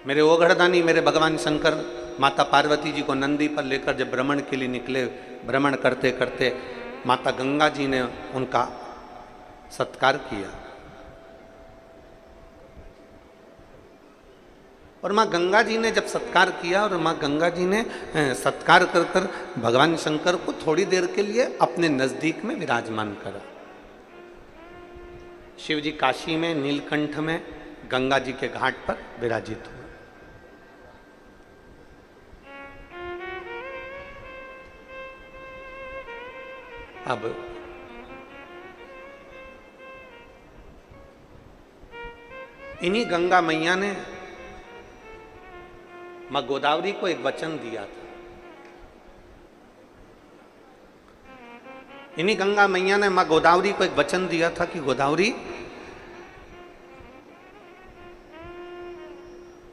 मेरे ओघड़दानी मेरे भगवान शंकर माता पार्वती जी को नंदी पर लेकर जब भ्रमण के लिए निकले, भ्रमण करते करते माता गंगा जी ने उनका सत्कार किया। और माँ गंगा जी ने जब सत्कार किया और माँ गंगा जी ने सत्कार कर कर भगवान शंकर को थोड़ी देर के लिए अपने नजदीक में विराजमान करा। शिव जी काशी में नीलकंठ में गंगा जी के घाट पर विराजित हुए। अब इन्हीं गंगा मैया ने मां गोदावरी को एक वचन दिया था। इन्हीं गंगा मैया ने मां गोदावरी को एक वचन दिया था कि गोदावरी,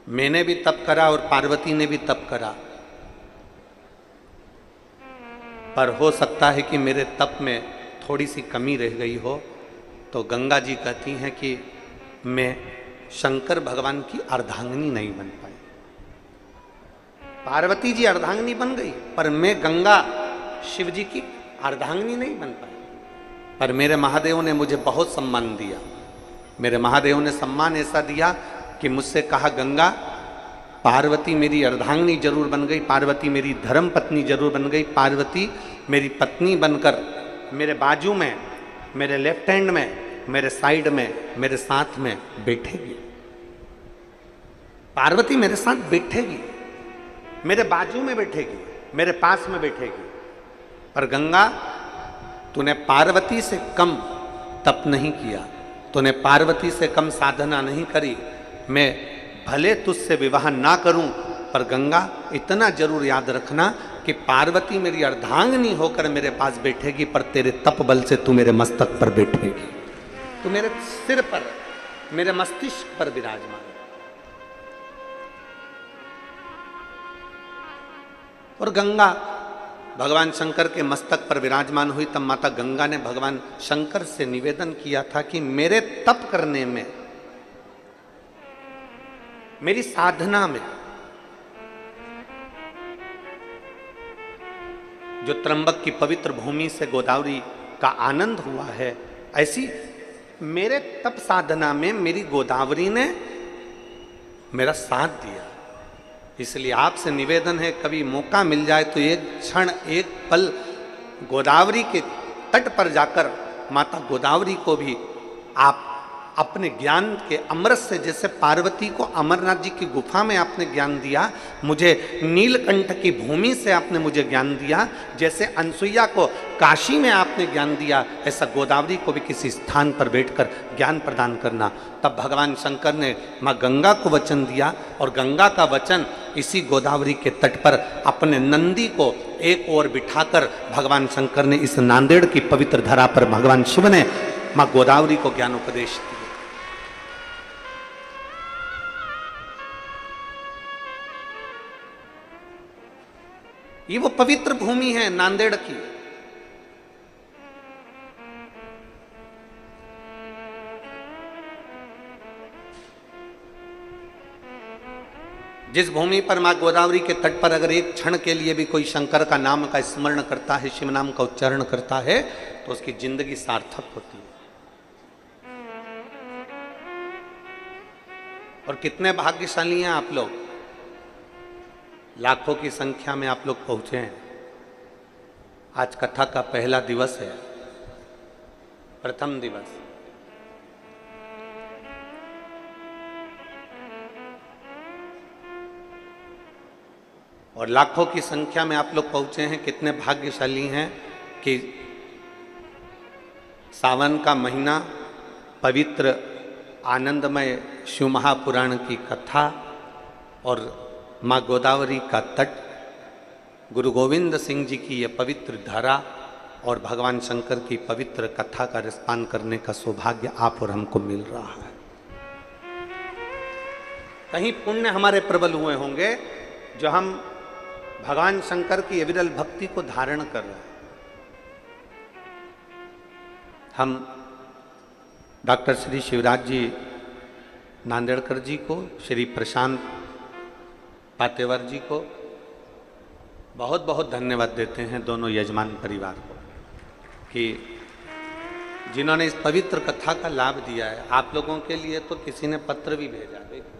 मैंने भी तप करा और पार्वती ने भी तप करा, पर हो सकता है कि मेरे तप में थोड़ी सी कमी रह गई हो। तो गंगा जी कहती हैं कि मैं शंकर भगवान की अर्धांगिनी नहीं बन पाई। पार्वती जी अर्धांगिनी बन गई, पर मैं गंगा शिव जी की अर्धांगिनी नहीं बन पाई। पर मेरे महादेव ने मुझे बहुत सम्मान दिया। मेरे महादेव ने सम्मान ऐसा दिया कि मुझसे कहा, गंगा पार्वती मेरी अर्धांगिनी जरूर बन गई, पार्वती मेरी धर्म पत्नी जरूर बन गई, पार्वती मेरी पत्नी बनकर मेरे बाजू में, मेरे लेफ्ट हैंड में, मेरे साइड में, मेरे साथ में बैठेगी। पार्वती मेरे साथ बैठेगी, मेरे बाजू में बैठेगी, मेरे पास में बैठेगी। पर गंगा, तूने पार्वती से कम तप नहीं किया, तूने पार्वती से कम साधना नहीं करी। मैं भले तुझसे विवाह ना करूं, पर गंगा इतना जरूर याद रखना कि पार्वती मेरी अर्धांगिनी होकर मेरे पास बैठेगी, पर तेरे तप बल से तू मेरे मस्तक पर बैठेगी, तू मेरे सिर पर, मेरे मस्तिष्क पर विराजमान। और गंगा भगवान शंकर के मस्तक पर विराजमान हुई। तब माता गंगा ने भगवान शंकर से निवेदन किया था कि मेरे तप करने में, मेरी साधना में, जो त्र्यंबक की पवित्र भूमि से गोदावरी का आनंद हुआ है, ऐसी मेरे तप साधना में मेरी गोदावरी ने मेरा साथ दिया। इसलिए आपसे निवेदन है, कभी मौका मिल जाए तो एक क्षण, एक पल गोदावरी के तट पर जाकर माता गोदावरी को भी आप अपने ज्ञान के अमृत से, जैसे पार्वती को अमरनाथ जी की गुफा में आपने ज्ञान दिया, मुझे नीलकंठ की भूमि से आपने मुझे ज्ञान दिया, जैसे अनसुईया को काशी में आपने ज्ञान दिया, ऐसा गोदावरी को भी किसी स्थान पर बैठकर ज्ञान प्रदान करना। तब भगवान शंकर ने माँ गंगा को वचन दिया, और गंगा का वचन इसी गोदावरी के तट पर अपने नंदी को एक ओर बिठाकर भगवान शंकर ने इस नांदेड़ की पवित्र धरा पर भगवान शिव ने माँ गोदावरी को ज्ञानोपदेश दिया। ये वो पवित्र भूमि है नांदेड़ की। जिस भूमि पर मां गोदावरी के तट पर अगर एक क्षण के लिए भी कोई शंकर का नाम का स्मरण करता है, शिव नाम का उच्चारण करता है, तो उसकी जिंदगी सार्थक होती है। और कितने भाग्यशाली हैं आप लोग, लाखों की संख्या में आप लोग पहुंचे हैं। आज कथा का पहला दिवस है, प्रथम दिवस। और लाखों की संख्या में आप लोग पहुंचे हैं। कितने भाग्यशाली हैं कि सावन का महीना, पवित्र आनंदमय शिव महापुराण की कथा और माँ गोदावरी का तट, गुरु गोविंद सिंह जी की यह पवित्र धारा और भगवान शंकर की पवित्र कथा का रसपान करने का सौभाग्य आप और हमको मिल रहा है। कहीं पुण्य हमारे प्रबल हुए होंगे जो हम भगवान शंकर की अविरल भक्ति को धारण कर रहे हैं। हम डॉक्टर श्री शिवराज जी नांदेड़कर जी को, श्री प्रशांत पातेवर जी को बहुत बहुत धन्यवाद देते हैं, दोनों यजमान परिवार को, कि जिन्होंने इस पवित्र कथा का लाभ दिया है। आप लोगों के लिए तो किसी ने पत्र भी भेजा। देखिए,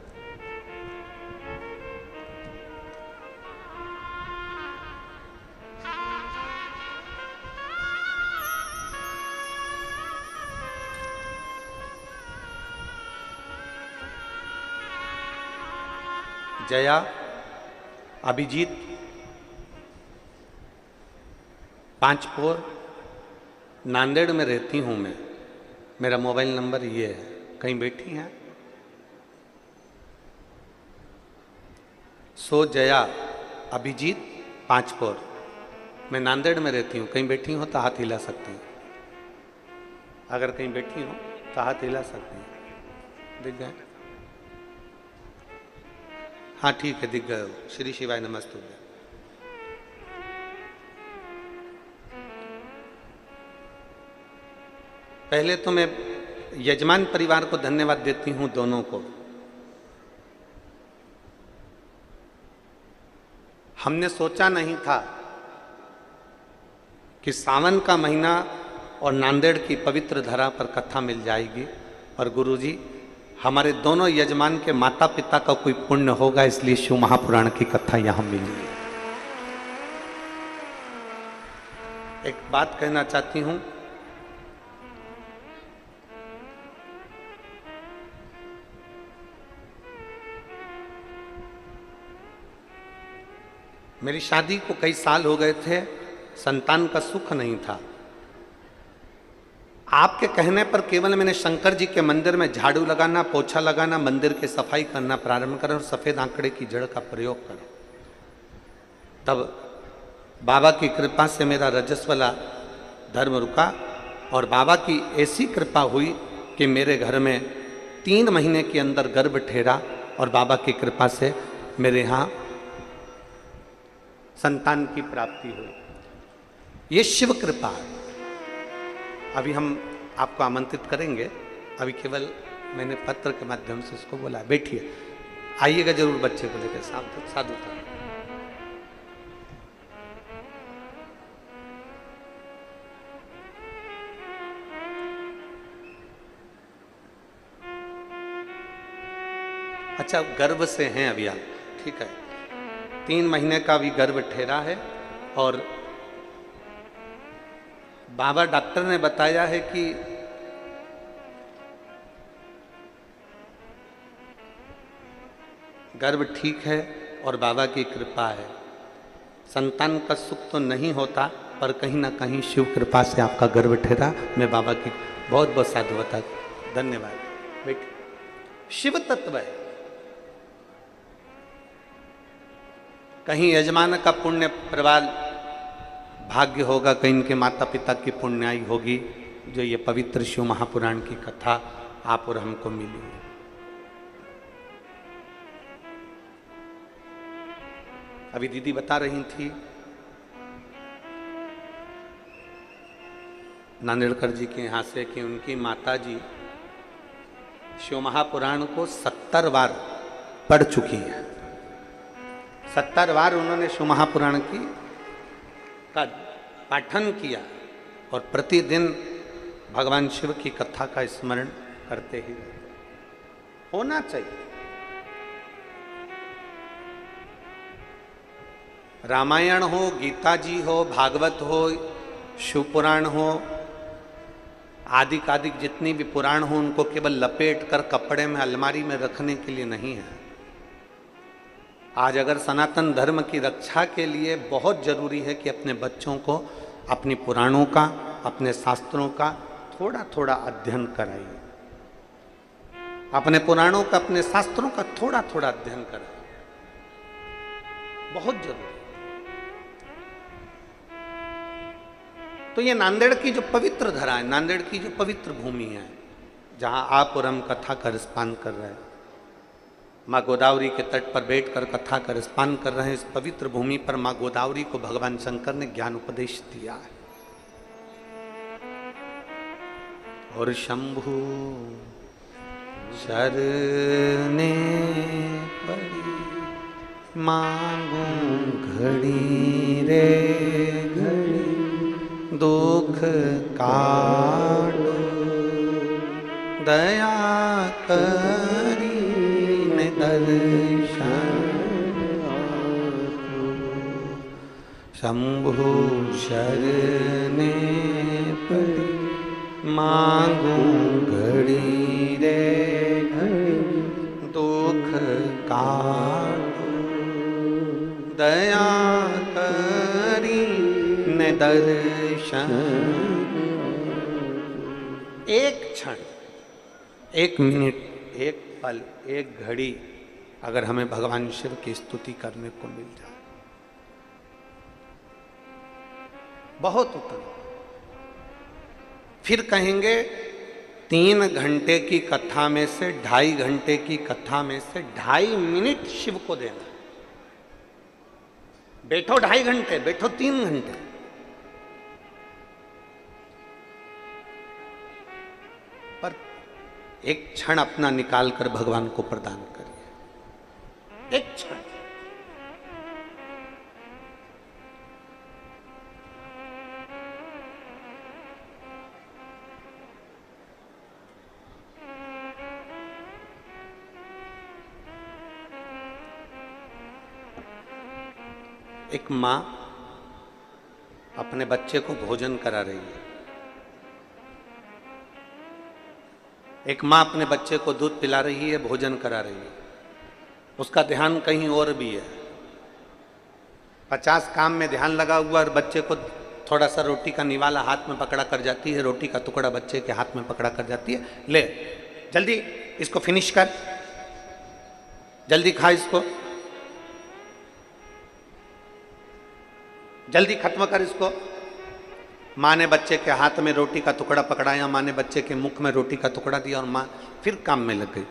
जया, अभिजीत, पांचपोर, नांदेड़ में रहती हूँ मैं, मेरा मोबाइल नंबर ये है। कहीं बैठी हैं? सो जया, अभिजीत, पांचपोर, मैं नांदेड़ में रहती हूँ। कहीं बैठी हो तो हाथ हिला सकती हैं। अगर कहीं बैठी हो तो हाथ हिला सकती हैं। दिख गए? हाँ ठीक है, दिख गए हो। श्री शिवाय नमस्तु। पहले तो मैं यजमान परिवार को धन्यवाद देती हूं, दोनों को। हमने सोचा नहीं था कि सावन का महीना और नांदेड़ की पवित्र धरा पर कथा मिल जाएगी, और गुरुजी हमारे दोनों यजमान के माता पिता का कोई पुण्य होगा, इसलिए शिव महापुराण की कथा यहां मिली है। एक बात कहना चाहती हूं, मेरी शादी को कई साल हो गए थे, संतान का सुख नहीं था। आपके कहने पर केवल मैंने शंकर जी के मंदिर में झाड़ू लगाना, पोछा लगाना, मंदिर की सफाई करना प्रारंभ करा और सफेद आंकड़े की जड़ का प्रयोग करा। तब बाबा की कृपा से मेरा रजस्वला धर्म रुका, और बाबा की ऐसी कृपा हुई कि मेरे घर में 3 महीने के अंदर गर्भ ठहरा, और बाबा की कृपा से मेरे यहाँ संतान की प्राप्ति हुई। ये शिव कृपा है। अभी हम आपको आमंत्रित करेंगे, अभी केवल मैंने पत्र के माध्यम से इसको बोला। बैठिए, आइएगा जरूर बच्चे को लेकर साधु था। अच्छा, गर्भ से हैं अभी आप? ठीक है, 3 महीने का भी गर्भ ठहरा है, और बाबा डॉक्टर ने बताया है कि गर्भ ठीक है और बाबा की कृपा है। संतान का सुख तो नहीं होता, पर कहीं ना कहीं शिव कृपा से आपका गर्भ ठहरा। मैं बाबा की बहुत बहुत साधुवाद, धन्यवाद। बेटे, शिव तत्व है। कहीं यजमान का पुण्य प्रबल भाग्य होगा, कहीं इनके माता पिता की पुण्याई होगी, जो ये पवित्र शिव महापुराण की कथा आप और हमको मिली। अभी दीदी बता रही थी, नांदेड़कर जी के यहाँ से, कि उनकी माता जी शिव महापुराण को 70 बार पढ़ चुकी है। 70 बार उन्होंने शिव महापुराण की का पाठन किया, और प्रतिदिन भगवान शिव की कथा का स्मरण करते ही होना चाहिए। रामायण हो, गीता जी हो, भागवत हो, शिव पुराण हो, आदिक जितनी भी पुराण हो, उनको केवल लपेट कर कपड़े में अलमारी में रखने के लिए नहीं है। आज अगर सनातन धर्म की रक्षा के लिए बहुत जरूरी है कि अपने बच्चों को अपनी पुराणों का, अपने शास्त्रों का थोड़ा थोड़ा अध्ययन कराइए। अपने पुराणों का, अपने शास्त्रों का थोड़ा थोड़ा अध्ययन कराइए, बहुत जरूरी। तो ये नांदेड़ की जो पवित्र धरा है, नांदेड़ की जो पवित्र भूमि है, जहां आप और हम कथा का रसपान कर रहे हैं, माँ गोदावरी के तट पर बैठकर कथा का रसपान कर रहे हैं, इस पवित्र भूमि पर माँ गोदावरी को भगवान शंकर ने ज्ञान उपदेश दिया है। और शंभु शरणे पड़ी मांगू घड़ी रे घड़ी दुख काटो दया करी ने दर्शन शंभु शरणे पड़ी मांगू घड़ी रे घड़ी दुख काटो दया करी ने दर्शन। एक क्षण, एक मिनट, एक पल, एक घड़ी अगर हमें भगवान शिव की स्तुति करने को मिल जाए, बहुत उत्तम। फिर कहेंगे 3 घंटे की कथा में से 2.5 घंटे की कथा में से 2.5 मिनट शिव को देना। बैठो 2.5 घंटे, बैठो 3 घंटे, पर एक क्षण अपना निकाल कर भगवान को प्रदान करिए। एक क्षण। एक माँ अपने बच्चे को भोजन करा रही है। एक माँ अपने बच्चे को दूध पिला रही है, भोजन करा रही है। उसका ध्यान कहीं और भी है। 50 काम में ध्यान लगा हुआ और बच्चे को थोड़ा सा रोटी का निवाला हाथ में पकड़ा कर जाती है, रोटी का टुकड़ा बच्चे के हाथ में पकड़ा कर जाती है, ले जल्दी इसको फिनिश कर, जल्दी खा इसको, जल्दी खत्म कर इसको। माँ ने बच्चे के हाथ में रोटी का टुकड़ा पकड़ाया, माँ ने बच्चे के मुख में रोटी का टुकड़ा दिया और माँ फिर काम में लग गई,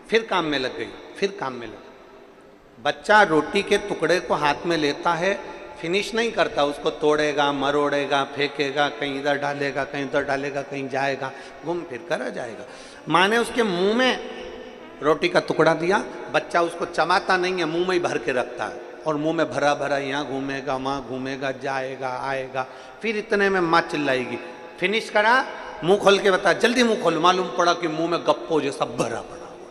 फिर काम में लग गई, फिर काम में लग गई। बच्चा रोटी के टुकड़े को हाथ में लेता है, फिनिश नहीं करता, उसको तोड़ेगा, मरोड़ेगा, फेंकेगा, कहीं इधर डालेगा, कहीं उधर डालेगा, कहीं जाएगा, घूम फिर कर आ जाएगा। माँ ने उसके मुंह में रोटी का टुकड़ा दिया, बच्चा उसको चबाता नहीं है, मुंह में ही भर के रखता है और मुंह में भरा भरा यहाँ घूमेगा, वहाँ घूमेगा, जाएगा, आएगा। फिर इतने में माँ चिल्लाएगी, फिनिश करा, मुंह खोल के बता, जल्दी मुंह खोल। मालूम पड़ा कि मुंह में गप्पो जैसा भरा पड़ा हुआ,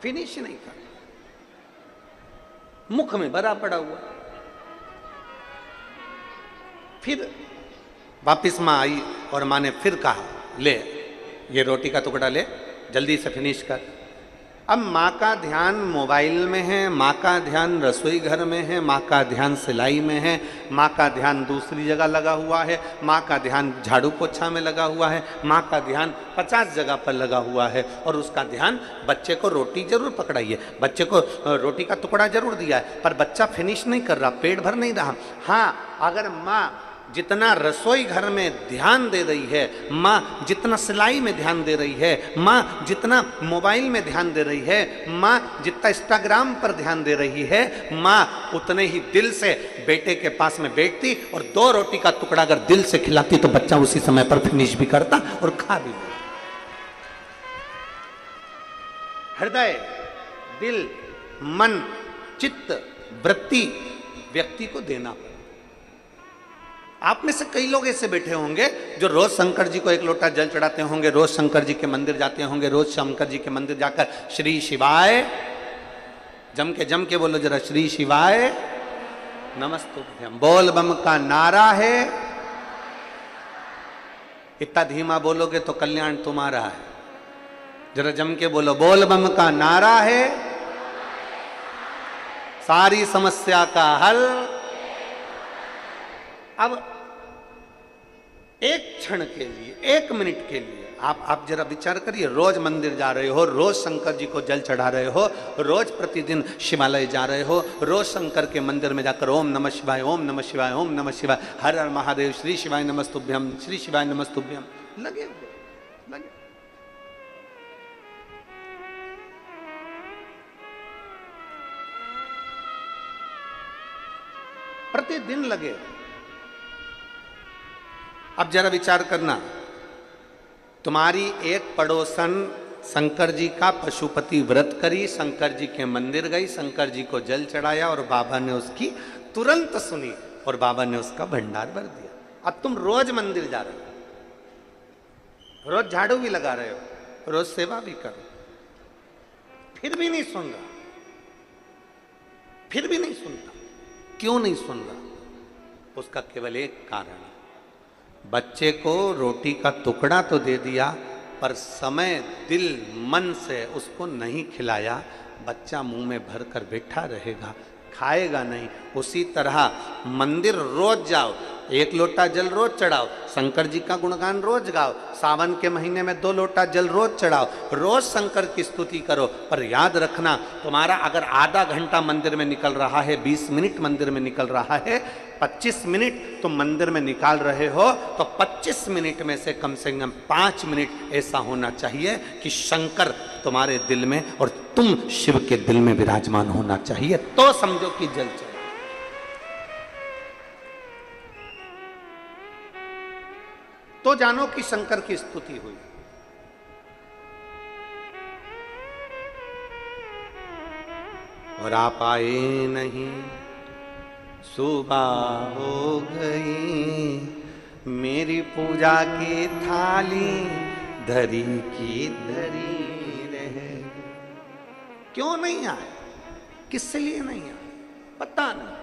फिनिश नहीं कर, मुख में भरा पड़ा हुआ। फिर वापिस माँ आई और माँ ने फिर कहा, ले ये रोटी का टुकड़ा ले, जल्दी से फिनिश कर। अब माँ का ध्यान मोबाइल में है, माँ का ध्यान रसोई घर में है, माँ का ध्यान सिलाई में है, माँ का ध्यान दूसरी जगह लगा हुआ है, माँ का ध्यान झाड़ू पोछा में लगा हुआ है, माँ का ध्यान 50 जगह पर लगा हुआ है और उसका ध्यान बच्चे को रोटी जरूर पकड़ाई है, बच्चे को रोटी का टुकड़ा जरूर दिया है, पर बच्चा फिनिश नहीं कर रहा, पेट भर नहीं रहा। हाँ, अगर माँ जितना रसोई घर में ध्यान दे रही है, माँ जितना सिलाई में ध्यान दे रही है, माँ जितना मोबाइल में ध्यान दे रही है, माँ जितना इंस्टाग्राम पर ध्यान दे रही है, माँ उतने ही दिल से बेटे के पास में बैठती और 2 रोटी का टुकड़ा अगर दिल से खिलाती तो बच्चा उसी समय पर फिनिश भी करता और खा भी लेता। हृदय, दिल, मन, चित्त, वृत्ति व्यक्ति को देना पड़ता। आप में से कई लोग ऐसे बैठे होंगे जो रोज शंकर जी को 1 लोटा जल चढ़ाते होंगे, रोज शंकर जी के मंदिर जाते होंगे, रोज शंकर जी के मंदिर जाकर श्री शिवाय, जम के बोलो जरा, श्री शिवाय नमस्तुभ्यम। बोल बम का नारा है, इतना धीमा बोलोगे तो कल्याण तुम्हारा है। जरा जम के बोलो, बोल बम का नारा है, सारी समस्या का हल। अब एक क्षण के लिए, 1 मिनट के लिए आप जरा विचार करिए, रोज मंदिर जा रहे हो, रोज शंकर जी को जल चढ़ा रहे हो, रोज प्रतिदिन शिवालय जा रहे हो, रोज शंकर के मंदिर में जाकर ओम नमः शिवाय, ओम नमः शिवाय, ओम नमः शिवाय, हर हर महादेव, श्री शिवाय नमस्तुभ्यम, श्री शिवाय नमस्तुभ्यम लगे हुए, लगे। प्रतिदिन लगे। अब जरा विचार करना, तुम्हारी एक पड़ोसन शंकर जी का पशुपति व्रत करी, शंकर जी के मंदिर गई, शंकर जी को जल चढ़ाया और बाबा ने उसकी तुरंत सुनी और बाबा ने उसका भंडार भर दिया। अब तुम रोज मंदिर जा रहे हो, रोज झाड़ू भी लगा रहे हो, रोज सेवा भी करो, फिर भी नहीं सुन रहा, फिर भी नहीं सुनता। क्यों नहीं सुन रहा? उसका केवल एक कारण है, बच्चे को रोटी का टुकड़ा तो दे दिया पर समय दिल मन से उसको नहीं खिलाया। बच्चा मुंह में भर कर बैठा रहेगा, खाएगा नहीं। उसी तरह मंदिर रोज जाओ, एक लोटा जल रोज चढ़ाओ, शंकर जी का गुणगान रोज गाओ, सावन के महीने में 2 लोटा जल रोज चढ़ाओ, रोज शंकर की स्तुति करो। पर याद रखना, तुम्हारा अगर आधा घंटा मंदिर में निकल रहा है, 20 मिनट मंदिर में निकल रहा है, 25 मिनट तुम मंदिर में निकाल रहे हो, तो 25 मिनट में से कम 5 मिनट ऐसा होना चाहिए कि शंकर तुम्हारे दिल में और तुम शिव के दिल में विराजमान होना चाहिए, तो समझो कि जल चढ़े। तो जानो कि शंकर की स्तुति हुई। और आप आए नहीं, सुबह हो गई, मेरी पूजा की थाली धरी की धरी रहे। क्यों नहीं आए? किससे लिए नहीं आए? पता नहीं।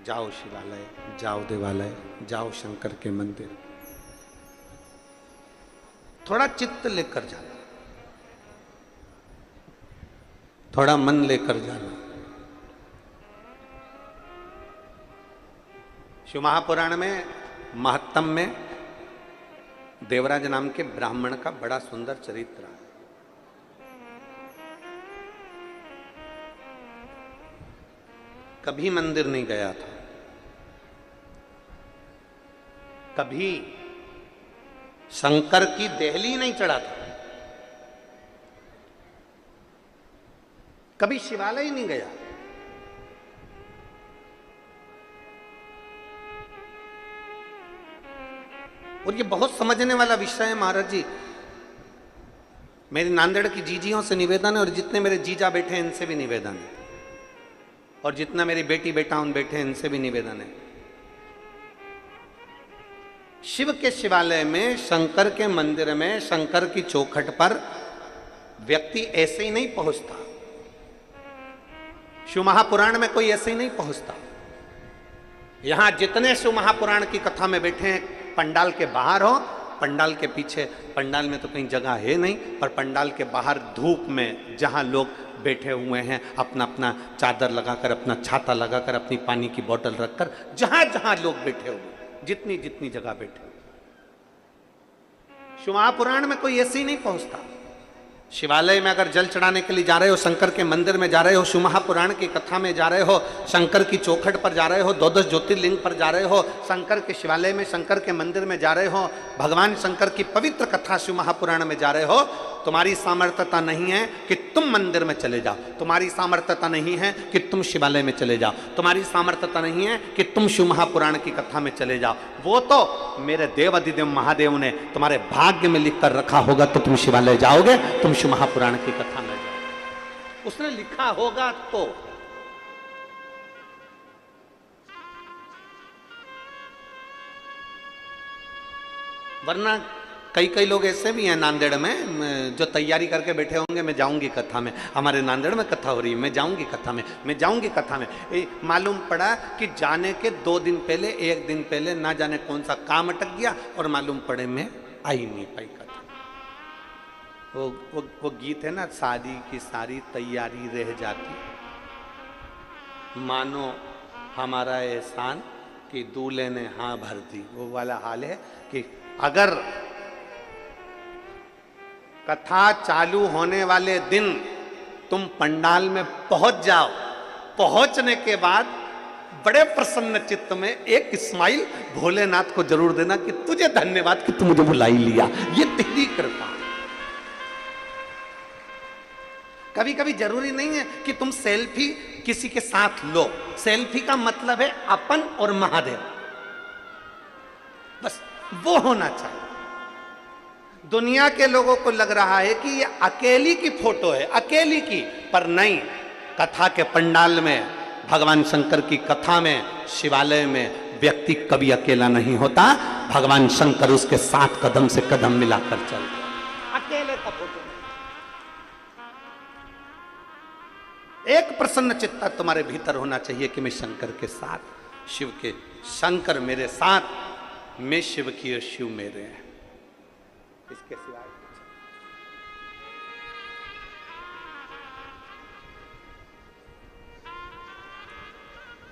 जाओ शिवालय, जाओ देवालय, जाओ शंकर के मंदिर, थोड़ा चित्त लेकर जाना, थोड़ा मन लेकर जाना। शिव महापुराण में महत्तम में देवराज नाम के ब्राह्मण का बड़ा सुंदर चरित्र है। कभी मंदिर नहीं गया था, कभी शंकर की देहली नहीं चढ़ा था, कभी शिवालय नहीं गया। और ये बहुत समझने वाला विषय है महाराज जी। मेरी नांदेड़ की जीजियों से निवेदन है, और जितने मेरे जीजा बैठे हैं इनसे भी निवेदन है, और जितना मेरी बेटी बेटा उन बैठे हैं इनसे भी निवेदन है। शिव के शिवालय में, शंकर के मंदिर में, शंकर की चौखट पर व्यक्ति ऐसे ही नहीं पहुंचता। शिव महापुराण में कोई ऐसे ही नहीं पहुंचता। यहां जितने शिव महापुराण की कथा में बैठे हैं, पंडाल के बाहर हो, पंडाल के पीछे, पंडाल में तो कहीं जगह है नहीं, पर पंडाल के बाहर धूप में जहां लोग बैठे हुए हैं, अपना अपना चादर लगाकर, अपना छाता लगाकर, अपनी पानी की बोतल रखकर, जहां जहां लोग बैठे हुए, जितनी जितनी जगह बैठे हुए, शिव महापुराण में कोई ऐसे ही नहीं पहुंचता। शिवालय में अगर जल चढ़ाने के लिए जा रहे हो, शंकर के मंदिर में जा रहे हो, शिव महापुराण की कथा में जा रहे हो, शंकर की चौखट पर जा रहे हो, 12 ज्योतिर्लिंग पर जा रहे हो, शंकर के शिवालय में, शंकर के मंदिर में जा रहे हो, भगवान शंकर की पवित्र कथा शिव महापुराण में जा रहे हो, तुम्हारी सामर्थ्यता नहीं है कि तुम मंदिर में चले जाओ, तुम्हारी सामर्थ्यता नहीं है कि तुम शिवालय में चले जाओ, तुम्हारी सामर्थ्यता नहीं है कि तुम शिव महापुराण की कथा में चले जाओ। वो तो मेरे देव अधिदेव महादेव ने तुम्हारे भाग्य में लिख कर रखा होगा, तो तुम शिवालय जाओगे, तुम शिव महापुराण की कथा में जाओ, उसने लिखा होगा तो। वरना कई कई लोग ऐसे भी हैं नांदेड़ में जो तैयारी करके बैठे होंगे, मैं जाऊंगी कथा में, हमारे नांदेड़ में कथा हो रही है, मैं जाऊंगी कथा में, मैं जाऊंगी कथा में। मालूम पड़ा कि जाने के 2 दिन पहले, 1 दिन पहले ना जाने कौन सा काम अटक गया, और मालूम पड़े मैं आ ही नहीं पाई कथा। वो गीत है ना, शादी की सारी तैयारी रह जाती, मानो हमारा एहसान कि दूल्हे ने हाँ भर दी। वो वाला हाल है कि अगर कथा चालू होने वाले दिन तुम पंडाल में पहुंच जाओ, पहुंचने के बाद बड़े प्रसन्न चित्त में एक स्माइल भोलेनाथ को जरूर देना कि तुझे धन्यवाद कि तू मुझे बुला ही लिया, ये तेरी कृपा। कभी कभी जरूरी नहीं है कि तुम सेल्फी किसी के साथ लो। सेल्फी का मतलब है अपन और महादेव, बस वो होना चाहिए। दुनिया के लोगों को लग रहा है कि ये अकेली की फोटो है, अकेली की, पर नहीं। कथा के पंडाल में, भगवान शंकर की कथा में, शिवालय में व्यक्ति कभी अकेला नहीं होता। भगवान शंकर उसके साथ कदम से कदम मिलाकर चलते, अकेले का फोटो नहीं। एक प्रसन्न चित्ता तुम्हारे भीतर होना चाहिए कि मैं शंकर के साथ, शिव के, शंकर मेरे साथ, मैं शिव की और शिव मेरे हैं। इसके सिवाय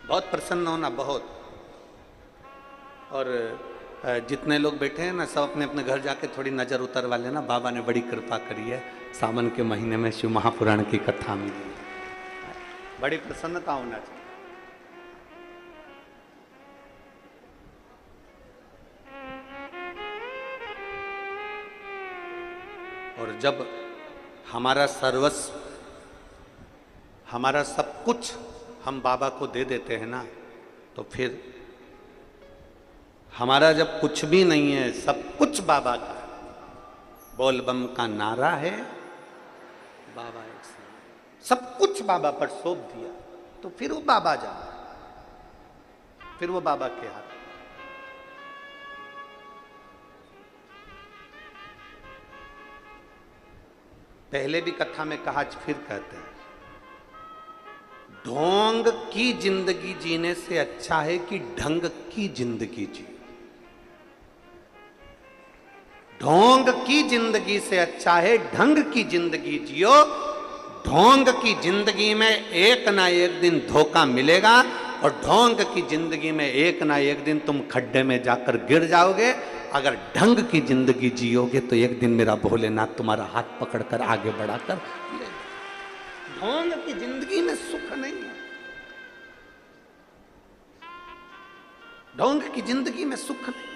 बहुत प्रसन्न होना, बहुत। और जितने लोग बैठे हैं ना, सब अपने अपने घर जाके थोड़ी नजर उतरवा लेना। बाबा ने बड़ी कृपा करी है, सावन के महीने में शिव महापुराण की कथा मिली, बड़ी प्रसन्नता होना चाहिए। और जब हमारा सर्वस्व, हमारा सब कुछ हम बाबा को दे देते हैं ना, तो फिर हमारा जब कुछ भी नहीं है, सब कुछ बाबा का है, बोल बम का नारा है, बाबा एक साथ, सब कुछ बाबा पर सौंप दिया, तो फिर वो बाबा जाना, फिर वो बाबा के हाथ। पहले भी कथा में कहा, आज फिर कहते हैं, ढोंग की जिंदगी जीने से अच्छा है कि ढंग की जिंदगी जियो। ढोंग की जिंदगी से अच्छा है ढंग की जिंदगी जियो। ढोंग की जिंदगी में एक ना एक दिन धोखा मिलेगा, और ढोंग की जिंदगी में एक ना एक दिन तुम खड्डे में जाकर गिर जाओगे। अगर ढंग की जिंदगी जियोगे तो एक दिन मेरा भोलेनाथ तुम्हारा हाथ पकड़कर आगे बढ़ाकर ले। ढोंग की जिंदगी में सुख नहीं है, ढोंग की जिंदगी में सुख नहीं।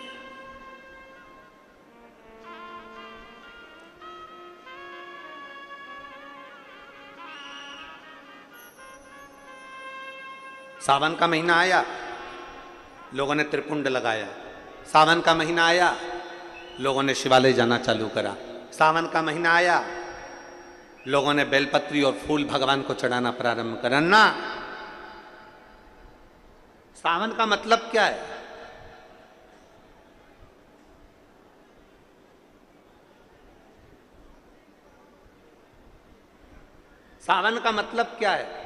सावन का महीना आया, लोगों ने त्रिपुंड लगाया। सावन का महीना आया, लोगों ने शिवालय जाना चालू करा। सावन का महीना आया, लोगों ने बेलपत्री और फूल भगवान को चढ़ाना प्रारंभ करना। सावन का मतलब क्या है? सावन का मतलब क्या है?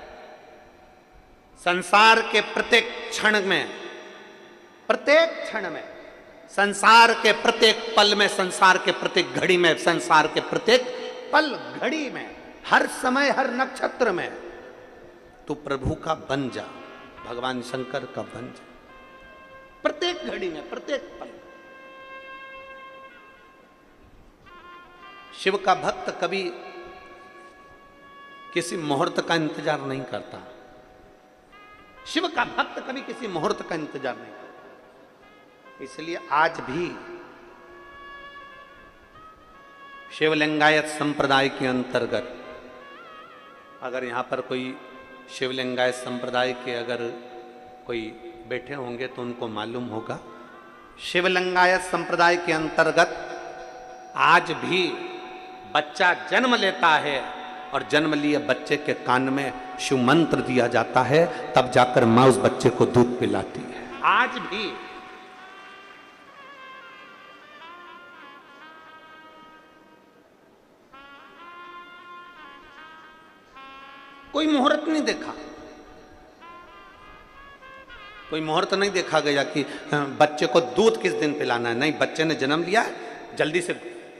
संसार के प्रत्येक क्षण में, प्रत्येक क्षण में, संसार के प्रत्येक पल में, संसार के प्रत्येक घड़ी में, संसार के प्रत्येक पल घड़ी में, हर समय, हर नक्षत्र में तू प्रभु का बन जा, भगवान शंकर का बन जा। प्रत्येक घड़ी में, प्रत्येक पल। शिव का भक्त कभी किसी मुहूर्त का इंतजार नहीं करता। शिव का भक्त कभी किसी मुहूर्त का इंतजार नहीं करता। इसलिए आज भी शिवलिंगायत संप्रदाय के अंतर्गत, अगर यहां पर कोई शिवलिंगायत संप्रदाय के अगर कोई बैठे होंगे तो उनको मालूम होगा, शिवलिंगायत संप्रदाय के अंतर्गत आज भी बच्चा जन्म लेता है और जन्म लिए बच्चे के कान में शिव मंत्र दिया जाता है, तब जाकर मां उस बच्चे को दूध पिलाती है। आज भी कोई मुहूर्त नहीं देखा, कोई मुहूर्त नहीं देखा गया कि बच्चे को दूध किस दिन पिलाना है। नहीं, बच्चे ने जन्म लिया, जल्दी से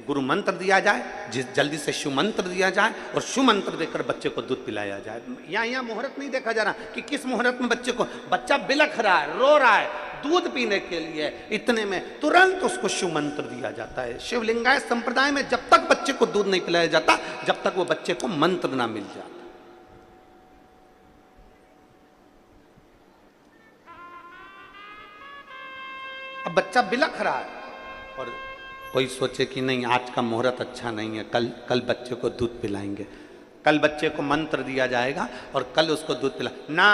गुरु मंत्र दिया जाए, जल्दी से शिव मंत्र दिया जाए और शिव मंत्र देकर बच्चे को दूध पिलाया जाए। यहाँ मुहूर्त नहीं देखा जा रहा कि किस मुहूर्त में बच्चे को, बच्चा बिलख रहा है, रो रहा है दूध पीने के लिए, इतने में तुरंत उसको शिव मंत्र दिया जाता है। शिवलिंगायत संप्रदाय में जब तक बच्चे को दूध नहीं पिलाया जाता, जब तक वो बच्चे को मंत्र ना मिल जाता। अब बच्चा बिलख रहा है और कोई सोचे कि नहीं आज का मुहूर्त अच्छा नहीं है, कल बच्चे को दूध पिलाएंगे, कल बच्चे को मंत्र दिया जाएगा और कल उसको दूध पिला ना।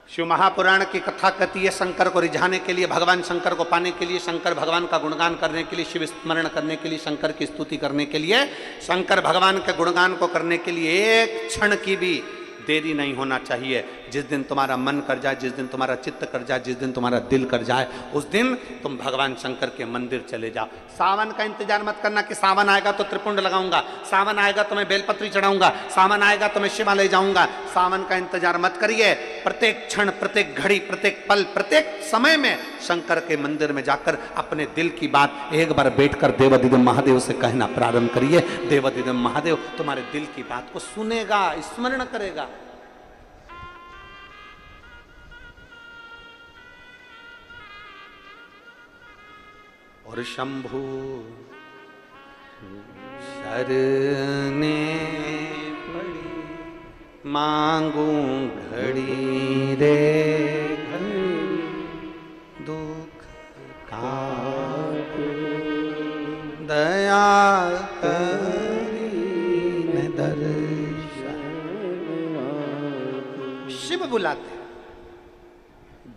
शिव महापुराण की कथा कहती है शंकर को रिझाने के लिए, भगवान शंकर को पाने के लिए, शंकर भगवान का गुणगान करने के लिए, शिव स्मरण करने के लिए, शंकर की स्तुति करने के लिए, शंकर भगवान के गुणगान को करने के लिए एक क्षण की भी देरी नहीं होना चाहिए। जिस दिन तुम्हारा मन कर जाए, जिस दिन तुम्हारा चित्त कर जाए, जिस दिन तुम्हारा दिल कर जाए, उस दिन तुम भगवान शंकर के मंदिर चले जाओ। सावन का इंतजार मत करना कि सावन आएगा तो त्रिपुंड लगाऊंगा, सावन आएगा तो मैं बेलपत्री चढ़ाऊंगा, सावन आएगा तो मैं शिवालय जाऊंगा। सावन का इंतजार मत करिए। प्रत्येक क्षण, प्रत्येक घड़ी, प्रत्येक पल, प्रत्येक समय में शंकर के मंदिर में जाकर अपने दिल की बात एक बार बैठकर देवाधिदेव महादेव से कहना प्रारंभ करिए। देवाधिदेव महादेव तुम्हारे दिल की बात को सुनेगा, स्मरण करेगा। और शंभु शरने पड़ी मांगू घड़ी रे घड़ी दुख का दया करी न दर्शन। शिव बुलाते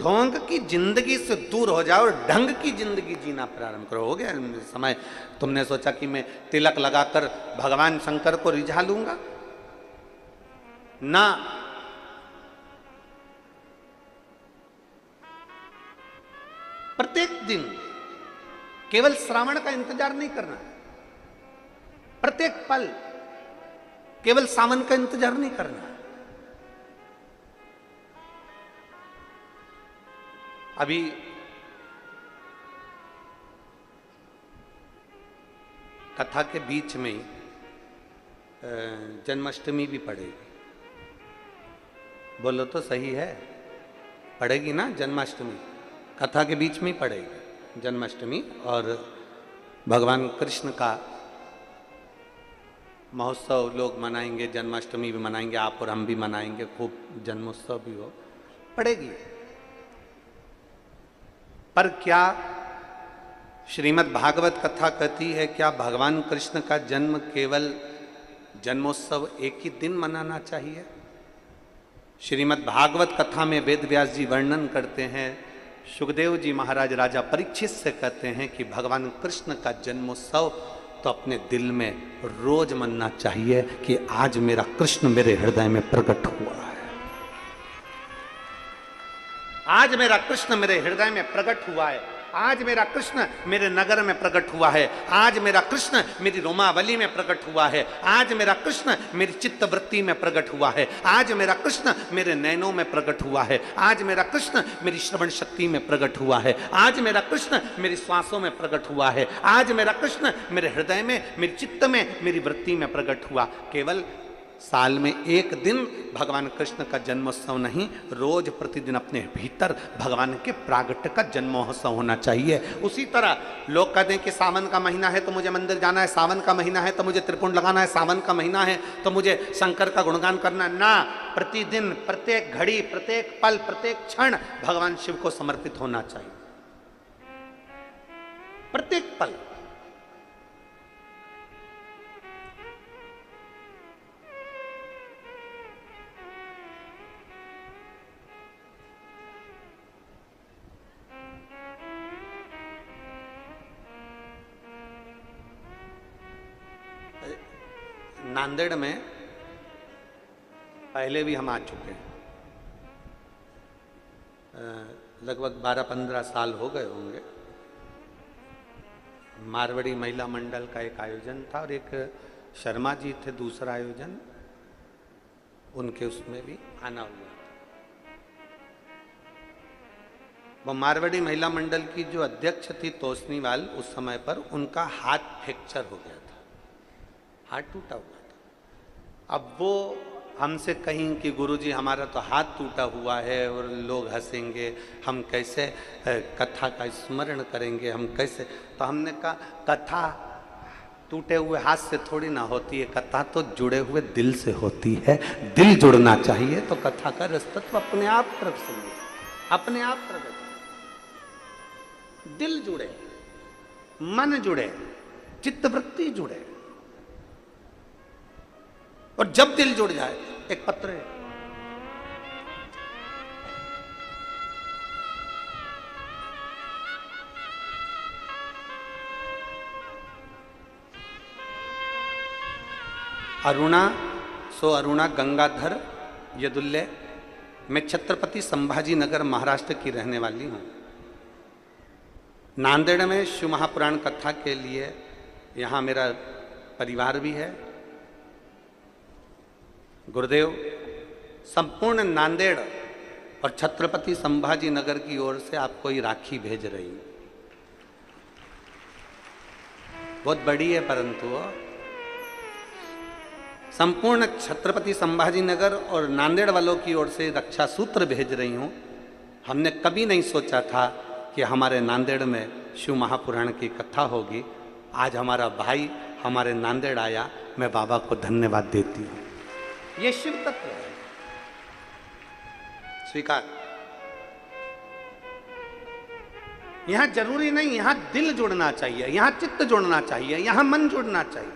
ढोंग की जिंदगी से दूर हो जाओ, ढंग की जिंदगी जीना प्रारंभ करो। हो गया समय। तुमने सोचा कि मैं तिलक लगाकर भगवान शंकर को रिझा लूंगा ना। प्रत्येक दिन केवल श्रावण का इंतजार नहीं करना, प्रत्येक पल केवल सावन का इंतजार नहीं करना। अभी कथा के बीच में जन्माष्टमी भी पड़ेगी। बोलो तो सही है, पड़ेगी ना जन्माष्टमी? कथा के बीच में ही पड़ेगी जन्माष्टमी। और भगवान कृष्ण का महोत्सव लोग मनाएंगे, जन्माष्टमी भी मनाएंगे, आप और हम भी मनाएंगे, खूब जन्मोत्सव भी हो, पड़ेगी। पर क्या श्रीमद् भागवत कथा कहती है क्या भगवान कृष्ण का जन्म केवल जन्मोत्सव एक ही दिन मनाना चाहिए? श्रीमद् भागवत कथा में वेद व्यास जी वर्णन करते हैं, सुखदेव जी महाराज राजा परीक्षित से कहते हैं कि भगवान कृष्ण का जन्मोत्सव तो अपने दिल में रोज मनना चाहिए कि आज मेरा कृष्ण मेरे हृदय में प्रकट हुआ है, आज मेरा कृष्ण मेरे हृदय में प्रकट हुआ है, आज मेरा कृष्ण मेरे नगर में प्रकट हुआ है, आज मेरा कृष्ण मेरी रोमावली में प्रकट हुआ है, आज मेरा कृष्ण मेरी चित्तवृत्ति में प्रकट हुआ है, आज मेरा कृष्ण मेरे नैनों में प्रकट हुआ है, आज मेरा कृष्ण मेरी श्रवण शक्ति में प्रकट हुआ है, आज मेरा कृष्ण मेरी श्वासों में प्रकट हुआ है, आज मेरा कृष्ण मेरे हृदय में, मेरे चित्त में, मेरी वृत्ति में प्रकट हुआ। केवल साल में एक दिन भगवान कृष्ण का जन्मोत्सव नहीं, रोज प्रतिदिन अपने भीतर भगवान के प्रागट्य का जन्मोत्सव होना चाहिए। उसी तरह लोग कहते हैं कि सावन का महीना है तो मुझे मंदिर जाना है, सावन का महीना है तो मुझे त्रिपुंड लगाना है, सावन का महीना है तो मुझे शंकर का गुणगान करना ना। प्रतिदिन, प्रत्येक घड़ी, प्रत्येक पल, प्रत्येक क्षण भगवान शिव को समर्पित होना चाहिए। प्रत्येक पल। नांदेड़ में पहले भी हम आ चुके हैं, लगभग 12-15 साल हो गए होंगे। मारवाड़ी महिला मंडल का एक आयोजन था और एक शर्मा जी थे दूसरा आयोजन, उनके उसमें भी आना हुआ था। वो मारवाड़ी महिला मंडल की जो अध्यक्ष थी तोसनीवाल, उस समय पर उनका हाथ फ्रैक्चर हो गया था, हाथ टूटा हुआ था। अब वो हमसे कहीं कि गुरुजी हमारा तो हाथ टूटा हुआ है और लोग हंसेंगे, हम कैसे कथा का स्मरण करेंगे, हम कैसे। तो हमने कहा कथा टूटे हुए हाथ से थोड़ी ना होती है, कथा तो जुड़े हुए दिल से होती है। दिल जुड़ना चाहिए तो कथा का रसतत्व अपने आप प्रकट होगा, अपने आप प्रकट। दिल जुड़े, मन जुड़े, चित्तवृत्ति जुड़े। और जब दिल जुड़ जाए, एक पत्र है, अरुणा सो अरुणा गंगाधर यदुल्य, मैं छत्रपति संभाजी नगर महाराष्ट्र की रहने वाली हूँ। नांदेड़ में शिव महापुराण कथा के लिए यहाँ मेरा परिवार भी है। गुरुदेव संपूर्ण नांदेड़ और छत्रपति संभाजी नगर की ओर से आपको ये राखी भेज रही हूँ। बहुत बड़ी है, परंतु संपूर्ण छत्रपति संभाजी नगर और नांदेड़ वालों की ओर से रक्षा सूत्र भेज रही हूँ। हमने कभी नहीं सोचा था कि हमारे नांदेड़ में शिव महापुराण की कथा होगी। आज हमारा भाई हमारे नांदेड़ आया, मैं बाबा को धन्यवाद देती हूँ। ये शिव तत्व है, स्वीकार। यहां जरूरी नहीं, यहां दिल जुड़ना चाहिए, यहां चित्त जुड़ना चाहिए, यहां मन जुड़ना चाहिए।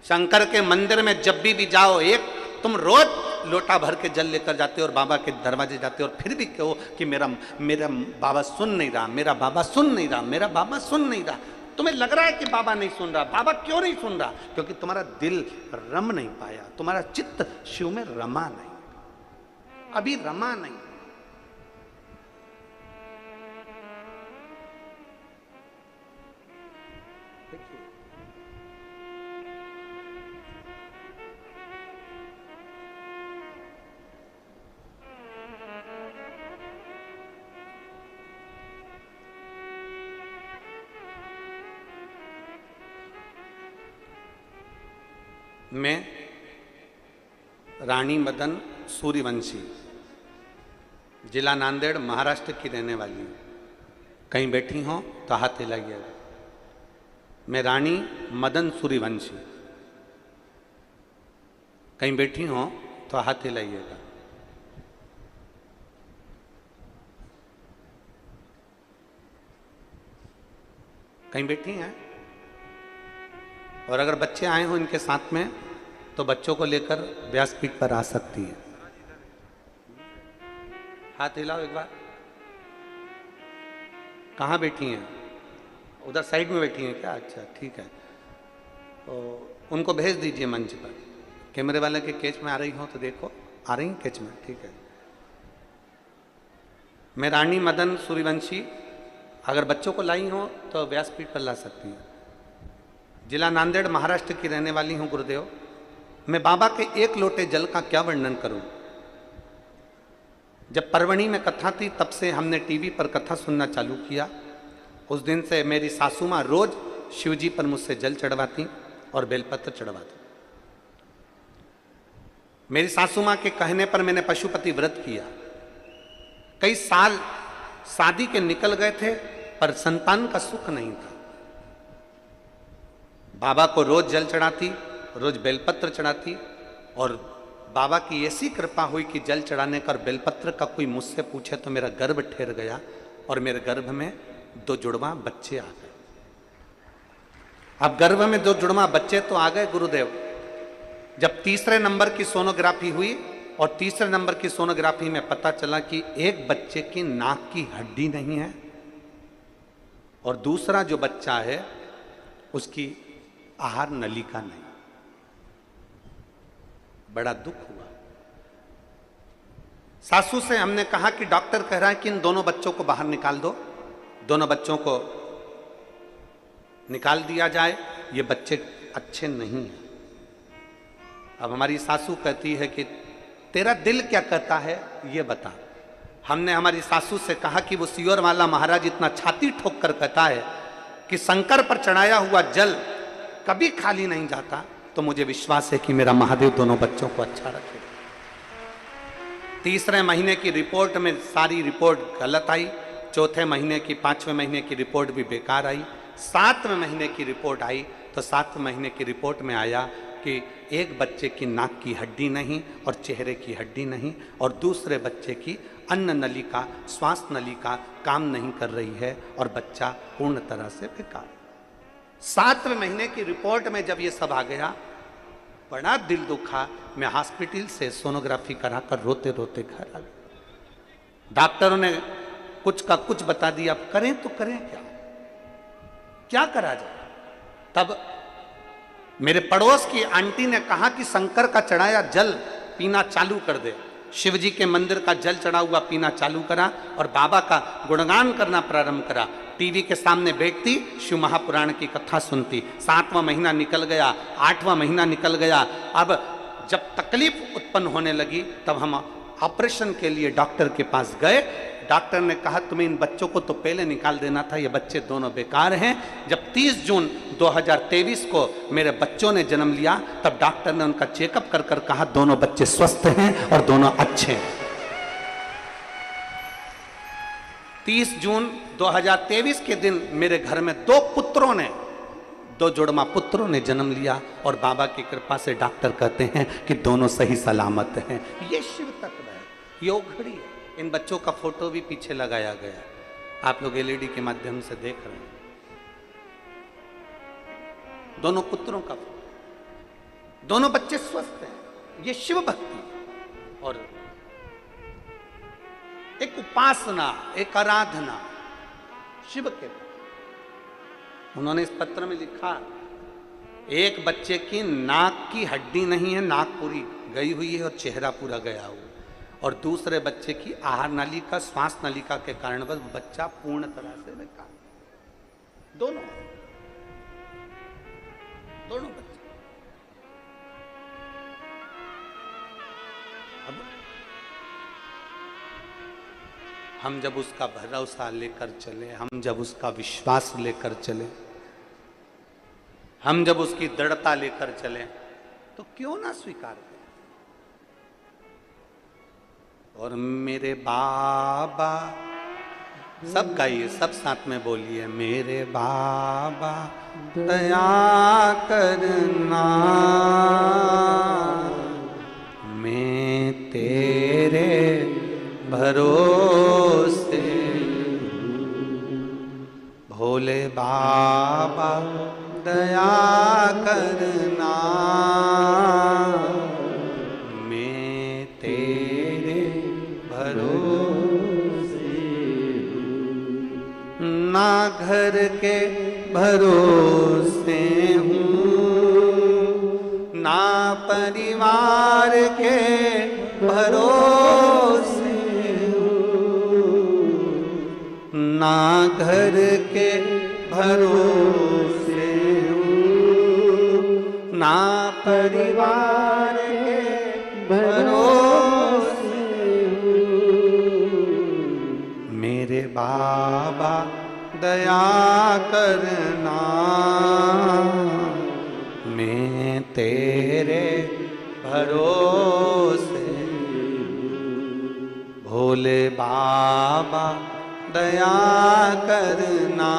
शंकर के मंदिर में जब भी जाओ, एक तुम रोज लोटा भर के जल लेकर जाते हो और बाबा के दरवाजे जाते हो और फिर भी कहो कि मेरा बाबा सुन नहीं रहा, मेरा बाबा सुन नहीं रहा, मेरा बाबा सुन नहीं रहा। तुम्हें लग रहा है कि बाबा नहीं सुन रहा। बाबा क्यों नहीं सुन रहा? क्योंकि तुम्हारा दिल रम नहीं पाया, तुम्हारा चित्त शिव में रमा नहीं, अभी रमा नहीं। मैं रानी मदन सूर्यवंशी, जिला नांदेड़, महाराष्ट्र की रहने वाली हूँ। कहीं बैठी हो तो हाथ हिलाइएगा। मैं रानी मदन सूर्यवंशी, कहीं बैठी हो तो हाथ हिलाइएगा। कहीं बैठी हैं? और अगर बच्चे आए हो इनके साथ में तो बच्चों को लेकर व्यासपीठ पर आ सकती है। हाथ हिलाओ एक बार। कहाँ बैठी हैं? उधर साइड में बैठी हैं क्या? अच्छा ठीक है, तो उनको भेज दीजिए मंच पर। कैमरे वाले के कैच में आ रही हो तो देखो, आ रही हैं कैच में, ठीक है। मैं रानी मदन सूर्यवंशी, अगर बच्चों को लाई हो तो व्यासपीठ पर ला सकती हैं। जिला नांदेड़, महाराष्ट्र की रहने वाली हूँ। गुरुदेव, मैं बाबा के एक लोटे जल का क्या वर्णन करूं। जब परवणी में कथा थी तब से हमने टीवी पर कथा सुनना चालू किया। उस दिन से मेरी सासू माँ रोज शिवजी पर मुझसे जल चढ़वाती और बेलपत्र चढ़वाती। मेरी सासू माँ के कहने पर मैंने पशुपति व्रत किया। कई साल शादी के निकल गए थे पर संतान का सुख नहीं था। बाबा को रोज जल चढ़ाती, रोज बेलपत्र चढ़ाती, और बाबा की ऐसी कृपा हुई कि जल चढ़ाने का और बेलपत्र का कोई मुझसे पूछे तो मेरा गर्भ ठहर गया और मेरे गर्भ में 2 जुड़वा बच्चे आ गए। अब गर्भ में 2 जुड़वा बच्चे तो आ गए गुरुदेव। जब तीसरे नंबर की सोनोग्राफी हुई और तीसरे नंबर की सोनोग्राफी में पता चला कि एक बच्चे की नाक की हड्डी नहीं है और दूसरा जो बच्चा है उसकी आहार नलिका नहीं। बड़ा दुख हुआ। सासू से हमने कहा कि डॉक्टर कह रहा है कि इन दोनों बच्चों को बाहर निकाल दो, दोनों बच्चों को निकाल दिया जाए, ये बच्चे अच्छे नहीं हैं। अब हमारी सासू कहती है कि तेरा दिल क्या कहता है ये बता। हमने हमारी सासू से कहा कि वो सियोर वाला महाराज इतना छाती ठोक कर कहता है कि शंकर पर चढ़ाया हुआ जल कभी खाली नहीं जाता, तो मुझे विश्वास है कि मेरा महादेव दोनों बच्चों को अच्छा रखेगा। तीसरे महीने की रिपोर्ट में सारी रिपोर्ट गलत आई, चौथे महीने की, 5वें महीने की रिपोर्ट भी बेकार आई, 7वें महीने की रिपोर्ट आई तो 7वें महीने की रिपोर्ट में आया कि एक बच्चे की नाक की हड्डी नहीं और चेहरे की हड्डी नहीं और दूसरे बच्चे की अन्न नलिका, श्वास नलिका काम नहीं कर रही है और बच्चा पूर्ण तरह से बेकार। 7वें महीने की रिपोर्ट में जब ये सब आ गया, बड़ा दिल दुखा। मैं हॉस्पिटल से सोनोग्राफी कराकर रोते रोते घर आ गया। डॉक्टरों ने कुछ का कुछ बता दिया, अब करें तो करें क्या, क्या करा जाए। तब मेरे पड़ोस की आंटी ने कहा कि शंकर का चढ़ाया जल पीना चालू कर दे। शिव जी के मंदिर का जल चढ़ा हुआ पीना चालू करा और बाबा का गुणगान करना प्रारंभ करा। टीवी के सामने बैठती, शिव महापुराण की कथा सुनती। 7वां महीना निकल गया, 8वां महीना निकल गया। अब जब तकलीफ उत्पन्न होने लगी तब हम ऑपरेशन के लिए डॉक्टर के पास गए। डॉक्टर ने कहा तुम्हें इन बच्चों को तो पहले निकाल देना था, ये बच्चे दोनों बेकार हैं। जब 30 जून 2023 को मेरे बच्चों ने जन्म लिया तब डॉक्टर ने उनका चेकअप कर कर कहा दोनों बच्चे स्वस्थ हैं और दोनों अच्छे हैं। 30 जून 2023 के दिन मेरे घर में दो जुड़वा पुत्रों ने जन्म लिया और बाबा की कृपा से डॉक्टर कहते हैं कि दोनों सही सलामत हैं। ये शिव तत्व है, ये उघड़ी है। इन बच्चों का फोटो भी पीछे लगाया गया, आप लोग एलईडी के माध्यम से देख रहे हैं। दोनों पुत्रों का फोटो, दोनों बच्चे स्वस्थ हैं। ये शिव भक्ति और एक उपासना, एक आराधना शिव के। उन्होंने इस पत्र में लिखा, एक बच्चे की नाक की हड्डी नहीं है, नाक पूरी गई हुई है और चेहरा पूरा गया हुआ, और दूसरे बच्चे की आहार नलिका, श्वास नलिका के कारण बस बच्चा पूर्ण तरह से बेकार। दोनों बच्चे। अब हम जब उसका भरोसा लेकर चले, हम जब उसका विश्वास लेकर चले, हम जब उसकी दृढ़ता लेकर चले, तो क्यों ना स्वीकार करें। और मेरे बाबा, सब गाइए, सब साथ में बोलिए, मेरे बाबा दया करना, मैं तेरे भरोसे, भोले बाबा दया करना, मैं तेरे भरोसे, ना घर के भरोसे हूँ, ना परिवार के भरोसे हूँ, ना घर के भरोसे हूँ, ना परिवार के भरोसे हूँ, मेरे बाबा दया करना, मैं तेरे भरोसे, भोले बाबा दया करना,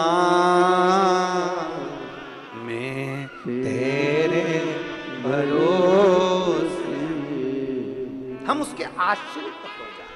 मैं तेरे भरोसे। हम उसके आश्रित हो जाए।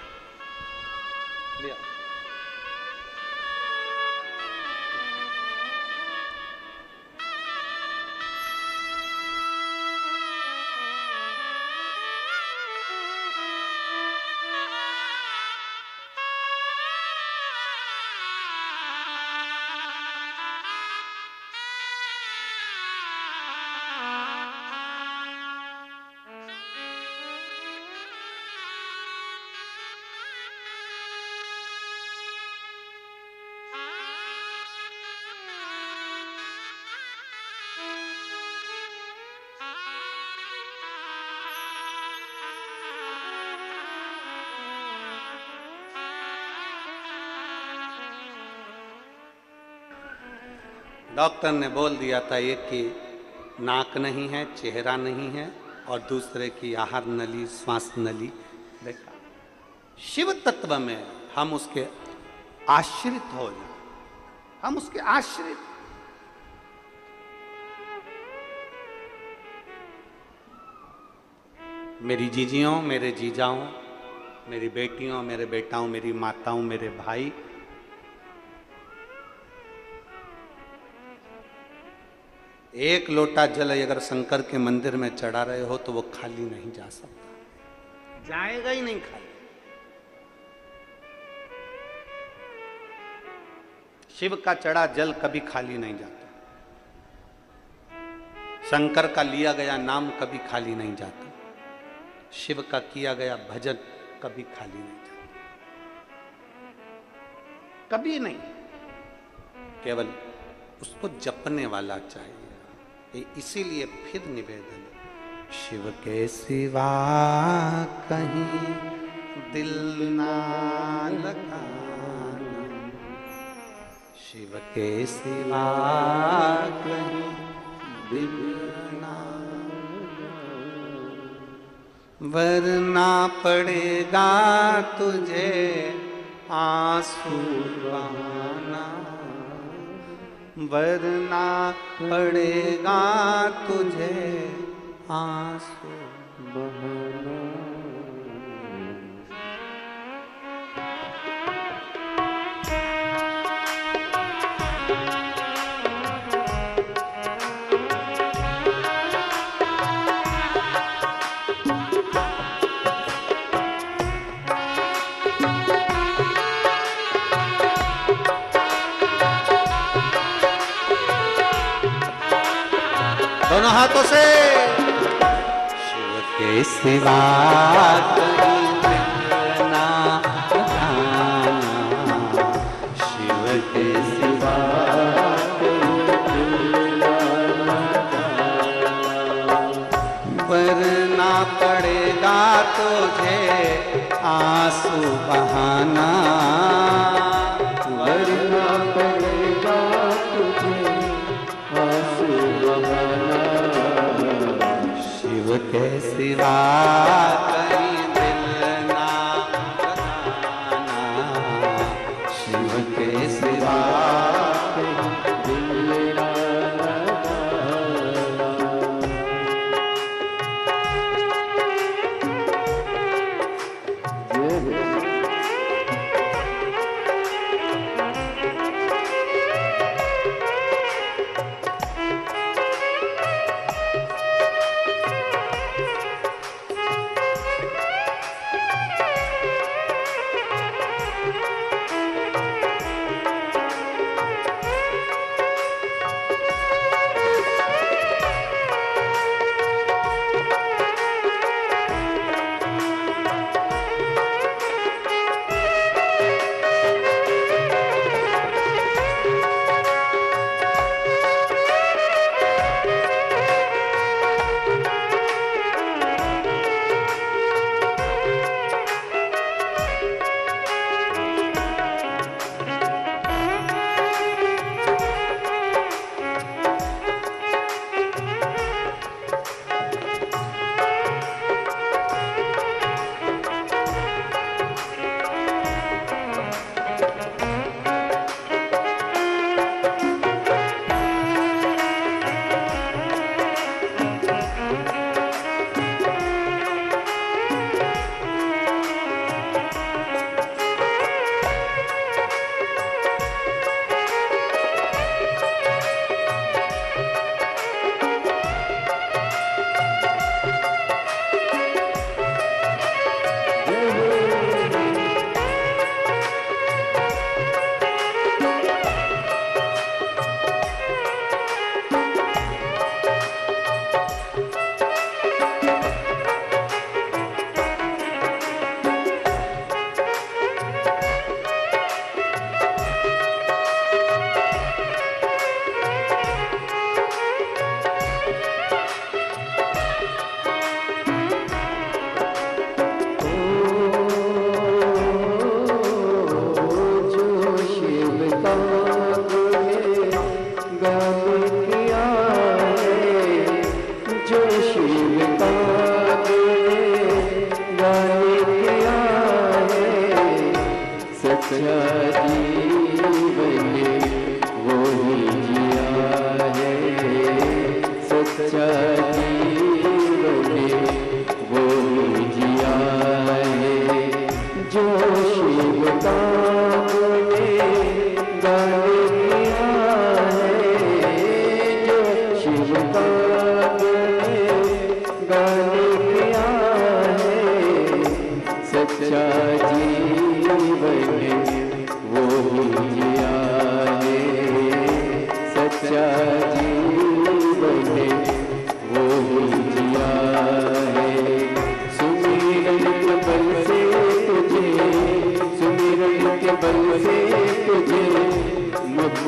डॉक्टर ने बोल दिया था एक की नाक नहीं है, चेहरा नहीं है, और दूसरे की आहार नली, श्वास नली। देखा, शिव तत्व में हम उसके आश्रित हो जाए, हम उसके आश्रित। मेरी जीजियों, मेरे जीजाओं, मेरी बेटियों, मेरे बेटाओं, मेरी माताओं, मेरे भाई, एक लोटा जल अगर शंकर के मंदिर में चढ़ा रहे हो तो वो खाली नहीं जा सकता, जाएगा ही नहीं खाली। शिव का चढ़ा जल कभी खाली नहीं जाता, शंकर का लिया गया नाम कभी खाली नहीं जाता, शिव का किया गया भजन कभी खाली नहीं जाता, कभी नहीं। केवल उसको जपने वाला चाहिए। इसीलिए फिर निवेदन, शिव के सिवा कहीं दिल ना लगाना, शिव के सिवा कहीं दिल ना, वरना पड़ेगा तुझे आंसू बहाना, वरना पड़ेगा तुझे आंसू बहाना। दोनों हाथों से, शिव के सिवा कोई दिल ना लगाना, शिव के सिवा कोई दिल ना लगाना, वरना पड़ेगा तुझे आंसू बहाना, वरना पड़ेगा तुझे आंसू बहाना, शिव के सिवा कहीं दिल ना लगाना, शिव के सिवा कहीं दिल ना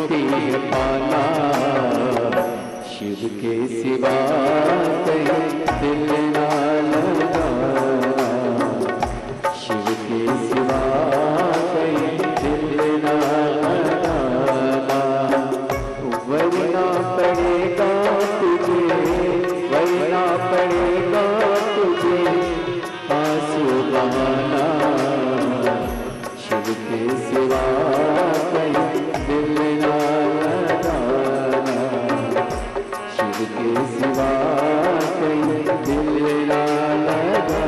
मुक्ति पाना, शिव के सिवा कहीं दिल ना लगाना, शिव के सिवा कहीं दिल ना लगाना। वरना पड़ेगा तुझे, वरना पड़ेगा तुझे आंसू बहाना, शिव के सिवा कहीं दिल ना लगाना, शिव के सिवा कहीं दिल ना लगाना।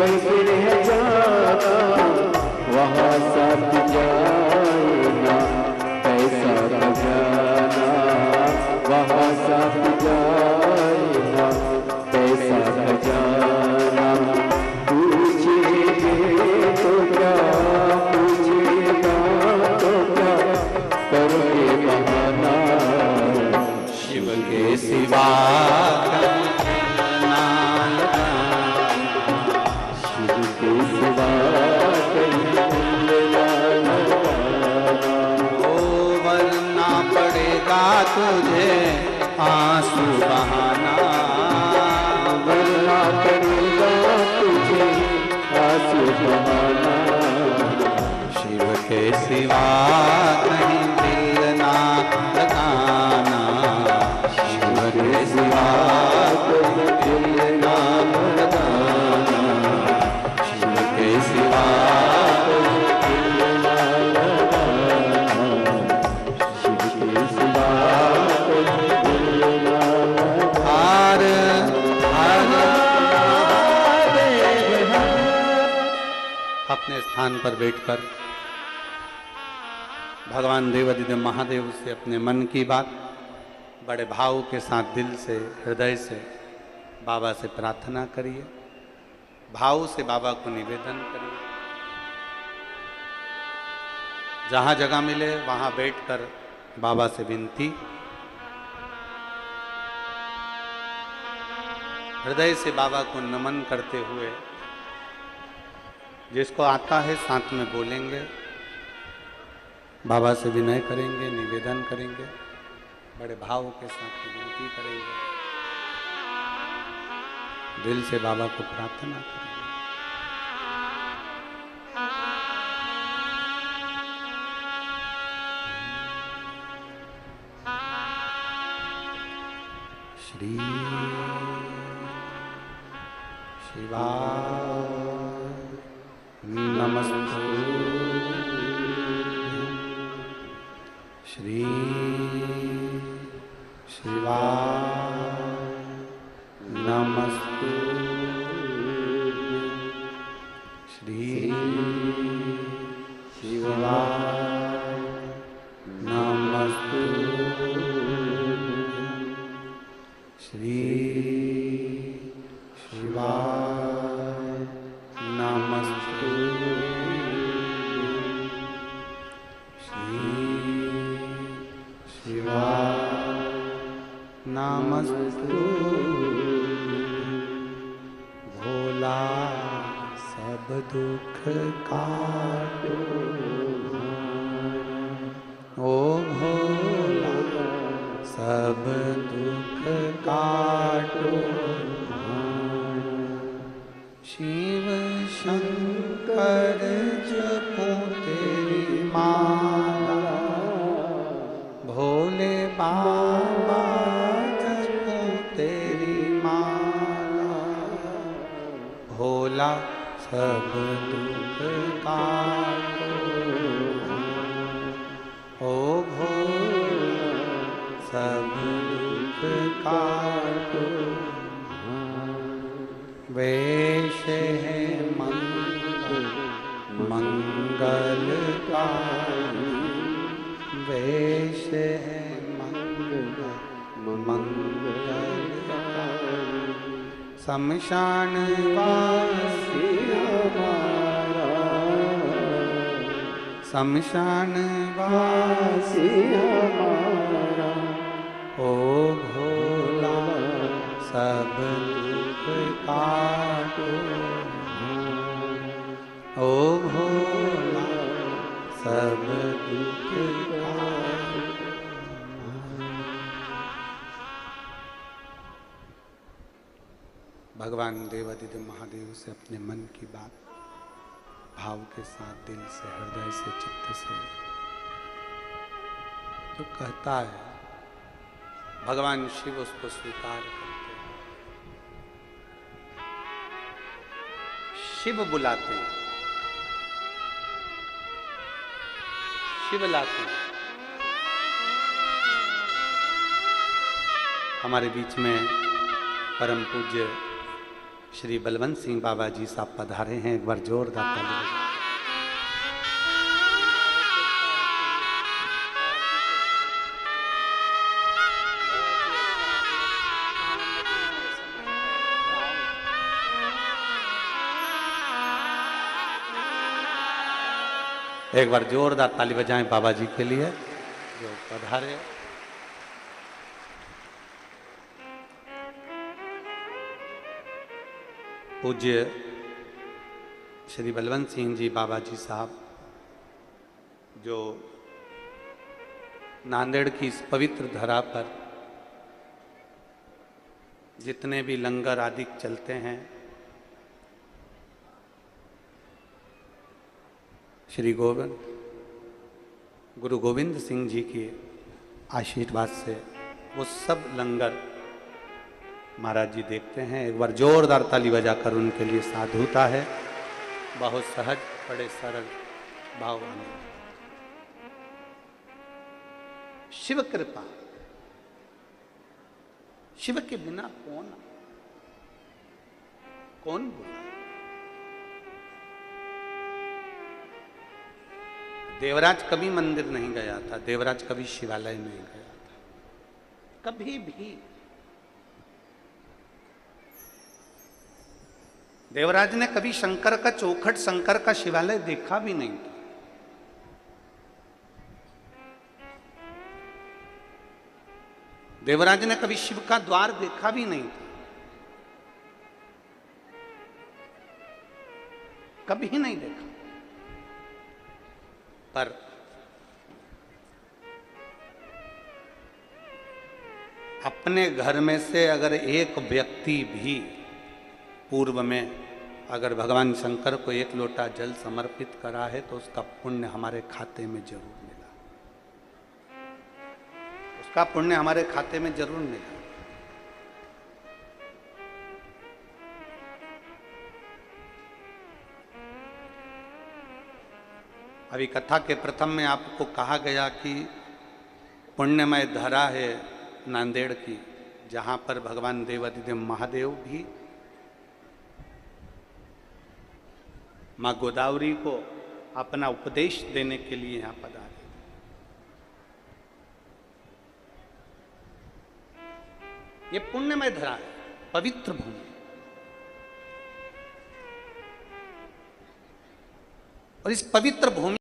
पर से रह जाना, वहाँ साथ जाना, पैसा खजाना, वहाँ साथ जाना, पैसा खजाना। पूछेंगे तो क्या, पूछेगा तो क्या, करोगे बहाना, शिव के सिवा ना लगाना, शिव के सिवा कहीं लगाना। ओ वरना पड़ेगा तुझे आंसू बहाना, वरना पड़ेगा तुझे आंसू बहाना। शिव के सिवा कहीं दिल ना लगाना, शिव के सिवा कहीं दिल ना लगाना, शिव के सिवा कहीं दिल ना लगाना, शिव के सिवा कहीं दिल ना लगाना। हार हार अपने स्थान पर बैठकर भगवान देवादिदेव महादेव से अपने मन की बात बड़े भाव के साथ दिल से हृदय से बाबा से प्रार्थना करिए, भाव से बाबा को निवेदन करिए। जहाँ जगह मिले वहाँ बैठकर बाबा से विनती, हृदय से बाबा को नमन करते हुए, जिसको आता है साथ में बोलेंगे, बाबा से विनय करेंगे, निवेदन करेंगे, बड़े भाव के साथ विनती करेंगे, दिल से बाबा को प्रार्थना करेंगे। श्री शिवाय नमस्तुभ्यं, श्री शिवाय नमस्तुभ्यं, श्री शिवाय नमस्तुभ्यं, श्री शिवाय नमस्तुभ्यं, श्री शिवाय नमस्तुभ्यं। भोला सब दुख काटो, ओ भोला सब दुख काटो, शिव शंकर जपो तेरी माला, भोले बाबा जपो तेरी माला, भोला सब दुख काटो, ओ भोला सब दुख काटो। वेश है मंगलकारी, वेश है मंगलकारी, शमशान वासी हमारा, शमशान वासी हमारा, ओ भोला सब दुख काटो, ओ भोला सब दुख काटो। भगवान देवादिदेव महादेव से अपने मन की बात भाव के साथ दिल से, हृदय से, चित्त से जो कहता है, भगवान शिव उसको स्वीकार करते हैं। शिव बुलाते हैं, शिव लाते हैं। हमारे बीच में परम पूज्य श्री बलवंत सिंह बाबा जी साहब पधारे हैं। एक बार जोरदार ताली बजाएं। एक बार जोरदार ताली बजाएं बाबा जी के लिए जो पधारे। पूज्य श्री बलवंत सिंह जी बाबा जी साहब जो नांदेड़ की इस पवित्र धरा पर जितने भी लंगर आदि चलते हैं, श्री गुरु गोविंद सिंह जी के आशीर्वाद से वो सब लंगर महाराज जी देखते हैं। एक बार जोरदार ताली बजाकर उनके लिए साधुता है। बहुत सहज, बड़े सरल भाव। शिव कृपा, शिव के बिना कौन बोला। देवराज कभी मंदिर नहीं गया था, देवराज कभी शिवालय नहीं गया था, कभी भी। देवराज ने कभी शंकर का चौखट, शंकर का शिवालय देखा भी नहीं था। देवराज ने कभी शिव का द्वार देखा भी नहीं था, कभी नहीं देखा। पर अपने घर में से अगर एक व्यक्ति भी पूर्व में अगर भगवान शंकर को एक लोटा जल समर्पित करा है तो उसका पुण्य हमारे खाते में जरूर मिला, उसका पुण्य हमारे खाते में जरूर मिला। अभी कथा के प्रथम में आपको कहा गया कि पुण्यमय धरा है नांदेड़ की, जहां पर भगवान देवाधिदेव महादेव भी मां गोदावरी को अपना उपदेश देने के लिए यहां पधारे। ये पुण्यमय धरा है, पवित्र भूमि। और इस पवित्र भूमि